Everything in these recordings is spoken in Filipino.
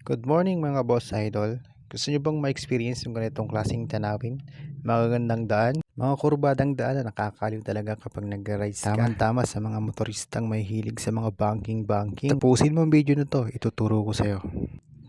Good morning mga boss idol. Gusto nyo bang ma-experience yung ganitong klaseng tanawin? Magagandang daan, mga kurbadang daan na nakakaliw talaga kapag nag-rides ka. Tama sa mga motoristang may hilig sa mga banking. Tapusin mo ang video na to, ituturo ko sa'yo.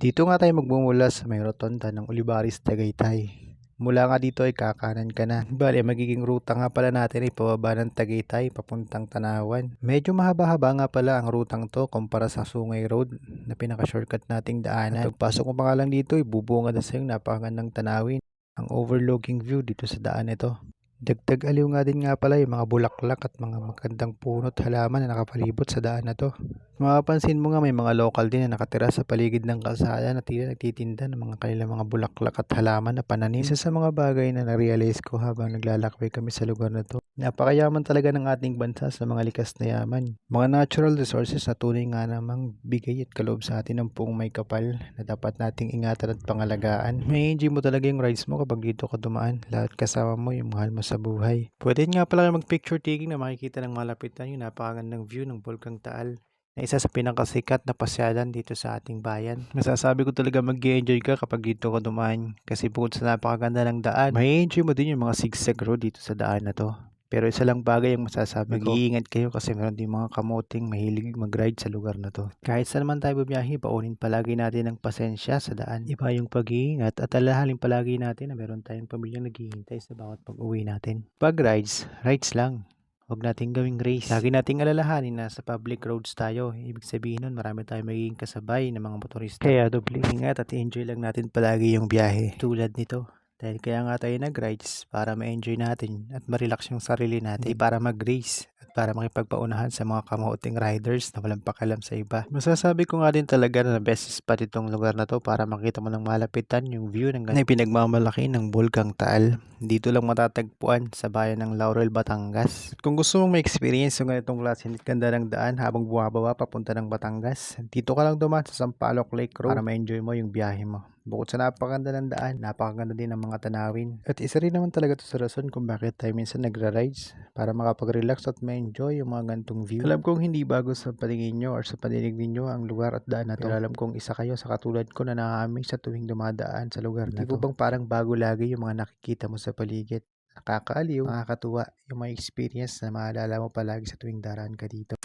Dito nga tayo magmumula sa may rotonda ng Olivares, Tagaytay. Mula nga dito ay kakanan ka na. Bale, magiging ruta nga pala natin ay pababa ng Tagaytay papuntang Tanawan. Medyo mahaba-haba nga pala ang rutang to kumpara sa Sungay Road na pinaka-shortcut nating daanan. At pagpasok mo pa nga lang dito ay bubunga na sa yung napakagandang tanawin. Ang overlooking view dito sa daan ito. Dagdag aliw nga din nga pala yung mga bulaklak at mga magandang puno't halaman na nakapalibot sa daan na to. Mapapansin mo nga may mga local din na nakatira sa paligid ng kalsada na tila nagtitinda ng mga kanilang mga bulaklak at halaman na pananim. Isa sa mga bagay na na-realize ko habang naglalakbay kami sa lugar na to. Napakayaman talaga ng ating bansa sa mga likas na yaman. Mga natural resources na tunay nga namang bigay at kaloob sa atin ng buong may kapal na dapat nating ingatan at pangalagaan. May enjoy mo talaga yung rides mo kapag dito ka dumaan. Lahat kasama mo yung mahal mo sa buhay. Pwede nga pala kayo mag-picture taking na makikita ng malapitan yung napakagandang view ng Bulkang Taal na isa sa pinakasikat na pasyalan dito sa ating bayan. Masasabi ko talaga mag-enjoy ka kapag dito ka dumaan kasi bukod sa napakaganda ng daan, may enjoy mo din yung mga zigzag road dito sa daan na to. Pero isa lang bagay ang masasabi ko, mag-iingat kayo kasi meron din mga kamoting mahilig mag-ride sa lugar na to. Kahit saan naman tayo bumiyahe, paunin palagi natin ng pasensya sa daan. Iba yung pag-iingat at alahalin palagi natin na meron tayong pamilyang naghihintay sa bawat pag-uwi natin. Pag rides lang. Huwag nating gawing race. Lagi nating alalahanin na sa public roads tayo. Ibig sabihin nun, marami tayong magiging kasabay ng mga motorista. Kaya doble ingat at enjoy lang natin palagi yung biyahe. Tulad nito. Dahil kaya nga tayo nag-rides para ma-enjoy natin at ma-relax yung sarili natin. Hindi para mag-race at para makipagpaunahan sa mga kamoting riders na walang pakialam sa iba. Masasabi ko nga din talaga na best spot itong lugar na to para makita mo ng malapitan yung view ng ganyan. Pinagmamalaki ng Bulkang Taal. Dito lang matatagpuan sa bayan ng Laurel, Batangas. At kung gusto mong ma-experience yung ganitong klase ganda ng daan habang bumababa papunta ng Batangas, dito ka lang dumaan sa Sampaloc Lake Road para ma-enjoy mo yung biyahe mo. Bukod sa napakaganda ng daan, napakaganda din ng mga tanawin. At isa rin naman talaga to sa rason kung bakit tayo minsan nagra-rides para makapag-relax at ma-enjoy yung mga gantong view. Alam kong hindi bago sa paningin nyo or sa paninig ninyo ang lugar at daan na to. Pero alam kong isa kayo sa katulad ko na nakakamiss sa tuwing dumadaan sa lugar na to. Hindi po bang parang bago lagi yung mga nakikita mo sa paligid? Nakakaaliw, nakakatuwa yung mga experience na maalala mo palagi sa tuwing daraan ka dito.